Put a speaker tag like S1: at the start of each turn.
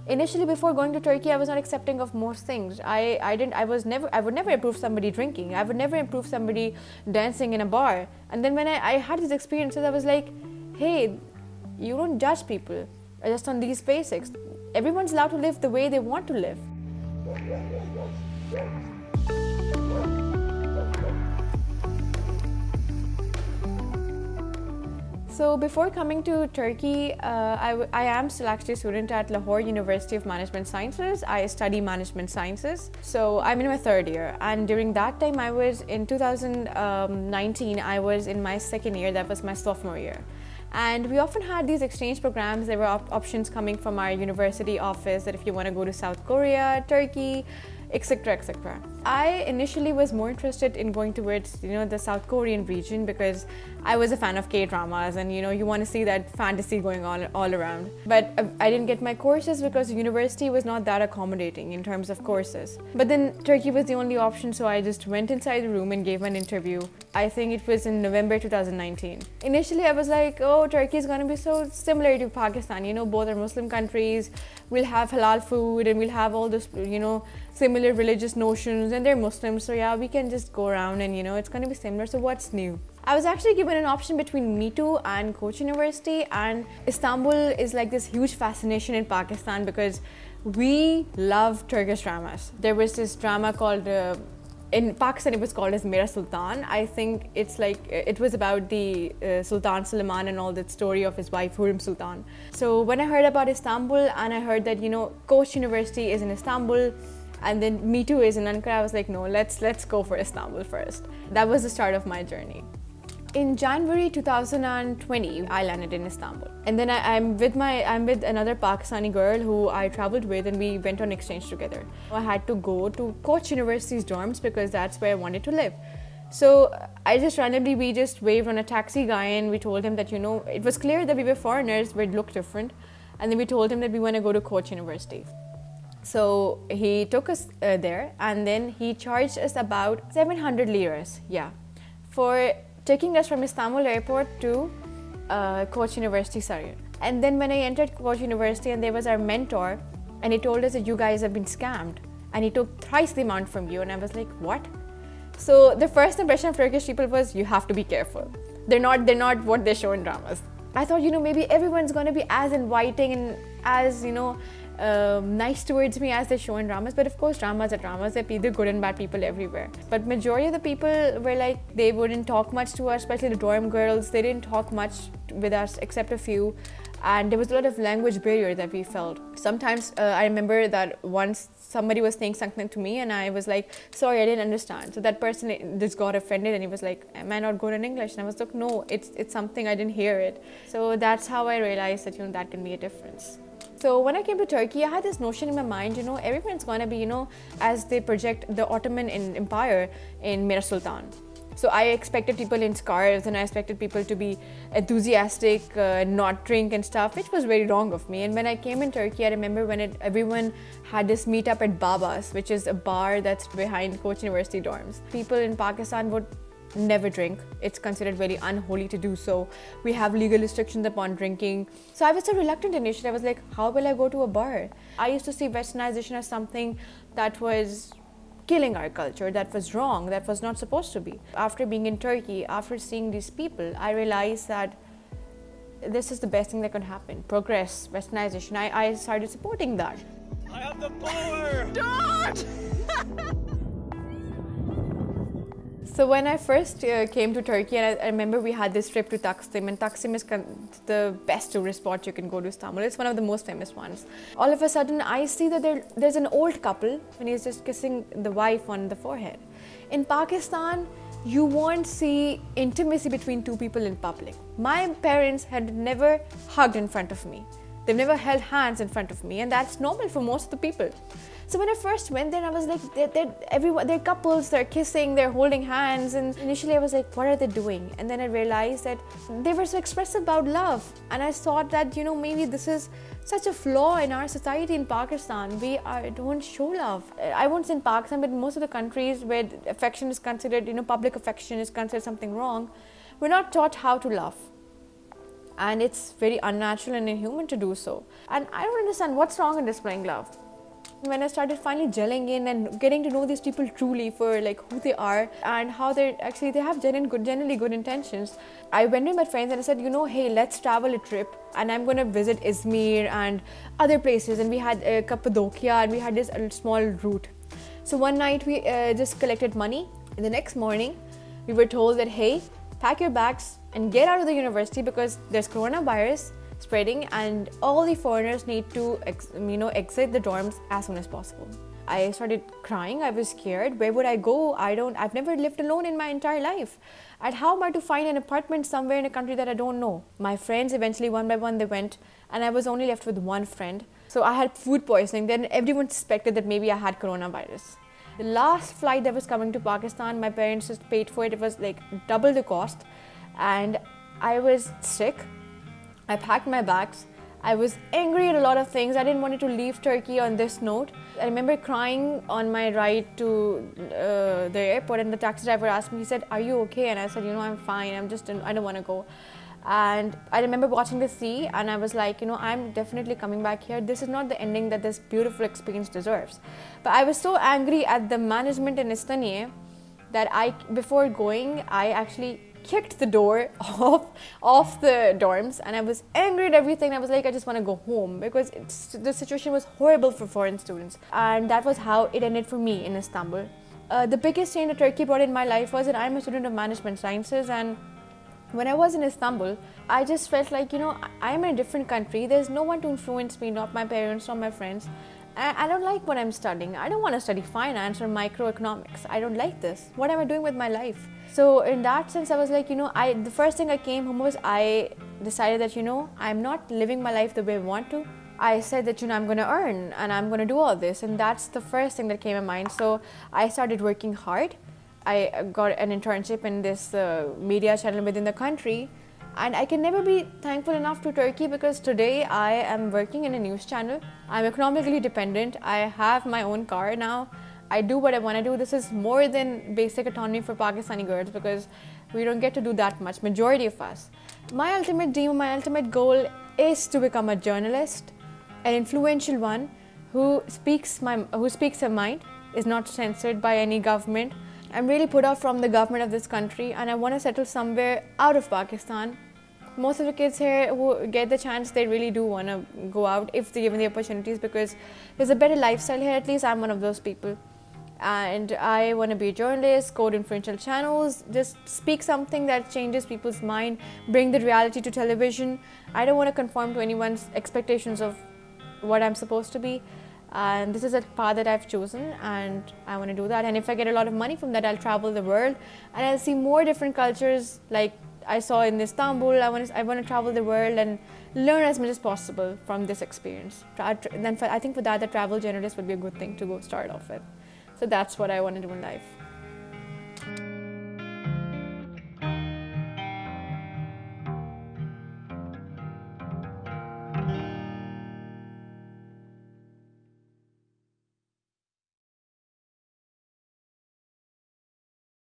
S1: Initially, before going to Turkey, I was not accepting of most things. I would never approve somebody drinking. I would never approve somebody dancing in a bar. And then when I had these experiences, I was like, hey, you don't judge people just on these basics. Everyone's allowed to live the way they want to live. So before coming to Turkey, I am still actually a student at Lahore University of Management Sciences. I study management sciences. So I'm in my third year, and during that time I was in 2019, I was in my second year, that was my sophomore year. And we often had these exchange programs. There were options coming from our university office that if you want to go to South Korea, Turkey, etc, etc. I initially was more interested in going towards, the South Korean region because I was a fan of K-dramas, and you want to see that fantasy going on all around. But I didn't get my courses because the university was not that accommodating in terms of courses. But then Turkey was the only option, so I just went inside the room and gave an interview. I think it was in November 2019. Initially I was like, oh, Turkey is going to be so similar to Pakistan, both are Muslim countries, we'll have halal food and we'll have all this, similar religious notions, and they're Muslims, so yeah, we can just go around and it's going to be similar, so what's new? I was actually given an option between Me Too and Koç University, and Istanbul is like this huge fascination in Pakistan because we love Turkish dramas. There was this drama called, in Pakistan it was called as Mera Sultan. I think it's like, it was about the Sultan Suleiman and all that story of his wife Hurrem Sultan. So when I heard about Istanbul and I heard that, Koç University is in Istanbul, and then Me Too is in Ankara, I was like, no, let's go for Istanbul first. That was the start of my journey. In January 2020, I landed in Istanbul, and then I'm with another Pakistani girl who I traveled with, and we went on exchange together. I had to go to Koç University's dorms because that's where I wanted to live. So we just waved on a taxi guy and we told him that, it was clear that we were foreigners, we'd look different, and then we told him that we want to go to Koç University. So he took us there, and then he charged us about 700 liras, for taking us from Istanbul airport to Koç University, Sarıyer. And then when I entered Koç University, and there was our mentor, and he told us that you guys have been scammed, and he took thrice the amount from you, and I was like, what? So the first impression of Turkish people was, you have to be careful. They're not what they show in dramas. I thought, maybe everyone's going to be as inviting and as, nice towards me as they show in dramas, but of course dramas are dramas. There are either good and bad people everywhere, but majority of the people were like, they wouldn't talk much to us, especially the dorm girls. They didn't talk much with us except a few, and there was a lot of language barrier that we felt. Sometimes I remember that once somebody was saying something to me and I was like, sorry, I didn't understand. So that person just got offended and he was like, am I not good in English? And I was like, no, it's something, I didn't hear it. So that's how I realized that that can be a difference. So when I came to Turkey, I had this notion in my mind, everyone's going to be, as they project the Ottoman Empire in Mera Sultan. So I expected people in scarves, and I expected people to be enthusiastic, not drink and stuff, which was very wrong of me. And when I came in Turkey, I remember when everyone had this meetup at Baba's, which is a bar that's behind Koç University dorms. People in Pakistan would never drink. It's considered very unholy to do so. We have legal restrictions upon drinking. So I was so reluctant initially. I was like, how will I go to a bar? I used to see westernization as something that was killing our culture, that was wrong, that was not supposed to be. After being in Turkey, after seeing these people, I realized that this is the best thing that could happen. Progress, westernization. I started supporting that.
S2: I have the power!
S1: Don't! So when I first came to Turkey, and I remember we had this trip to Taksim, and Taksim is the best tourist spot you can go to Istanbul. It's one of the most famous ones. All of a sudden, I see that there's an old couple and he's just kissing the wife on the forehead. In Pakistan, you won't see intimacy between two people in public. My parents had never hugged in front of me. They've never held hands in front of me, and that's normal for most of the people. So when I first went there, I was like, they're couples, they're kissing, they're holding hands, and initially I was like, what are they doing? And then I realized that they were so expressive about love, and I thought that, maybe this is such a flaw in our society in Pakistan. We don't show love. I won't say in Pakistan, but in most of the countries where affection is considered, public affection is considered something wrong, we're not taught how to love. and it's very unnatural and inhuman to do so. And I don't understand what's wrong in displaying love. When I started finally gelling in and getting to know these people truly for like who they are and how they have genuinely good intentions, I went with my friends and I said, hey, let's travel a trip, and I'm going to visit Izmir and other places. And we had Cappadocia, and we had this small route. So one night we just collected money, and the next morning we were told that, hey, pack your bags and get out of the university because there's coronavirus spreading and all the foreigners need to exit the dorms as soon as possible. I started crying. I was scared. Where would I go? I've never lived alone in my entire life. And how am I to find an apartment somewhere in a country that I don't know? My friends eventually, one by one, they went, and I was only left with one friend. So I had food poisoning. Then everyone suspected that maybe I had coronavirus. The last flight that was coming to Pakistan, my parents just paid for it. It was like double the cost, and I was sick. I packed my bags. I was angry at a lot of things. I didn't want to leave Turkey on this note. I remember crying on my ride to the airport, and the taxi driver asked me, he said, "Are you okay?" And I said, I'm fine. I don't want to go. And I remember watching the sea, and I was like, I'm definitely coming back here. This is not the ending that this beautiful experience deserves. But I was so angry at the management in Istanbul that before going, I actually kicked the door off the dorms, and I was angry at everything. I was like, I just want to go home because the situation was horrible for foreign students. And that was how it ended for me in Istanbul. The biggest change that Turkey brought in my life was that I'm a student of management sciences, and when I was in Istanbul, I just felt like, I'm in a different country. There's no one to influence me, not my parents, not my friends. I don't like what I'm studying. I don't want to study finance or microeconomics. I don't like this. What am I doing with my life? So in that sense, I was like, the first thing I came home was I decided that, I'm not living my life the way I want to. I said that, I'm going to earn and I'm going to do all this. And that's the first thing that came in mind. So I started working hard. I got an internship in this media channel within the country. And I can never be thankful enough to Turkey because today I am working in a news channel. I'm economically dependent. I have my own car now. I do what I want to do. This is more than basic autonomy for Pakistani girls because we don't get to do that much, majority of us. My ultimate dream, my ultimate goal is to become a journalist, an influential one who speaks her mind, is not censored by any government. I'm really put off from the government of this country, and I want to settle somewhere out of Pakistan. Most of the kids here who get the chance, they really do want to go out if they're given the opportunities because there's a better lifestyle here. At least I'm one of those people. And I want to be a journalist, code influential channels, just speak something that changes people's mind, bring the reality to television. I don't want to conform to anyone's expectations of what I'm supposed to be. And this is a path that I've chosen, and I want to do that. And if I get a lot of money from that, I'll travel the world and I'll see more different cultures like I saw in Istanbul. I want to travel the world and learn as much as possible from this experience. Then I think for that, the travel journalist would be a good thing to go start off with. So that's what I want to do in life.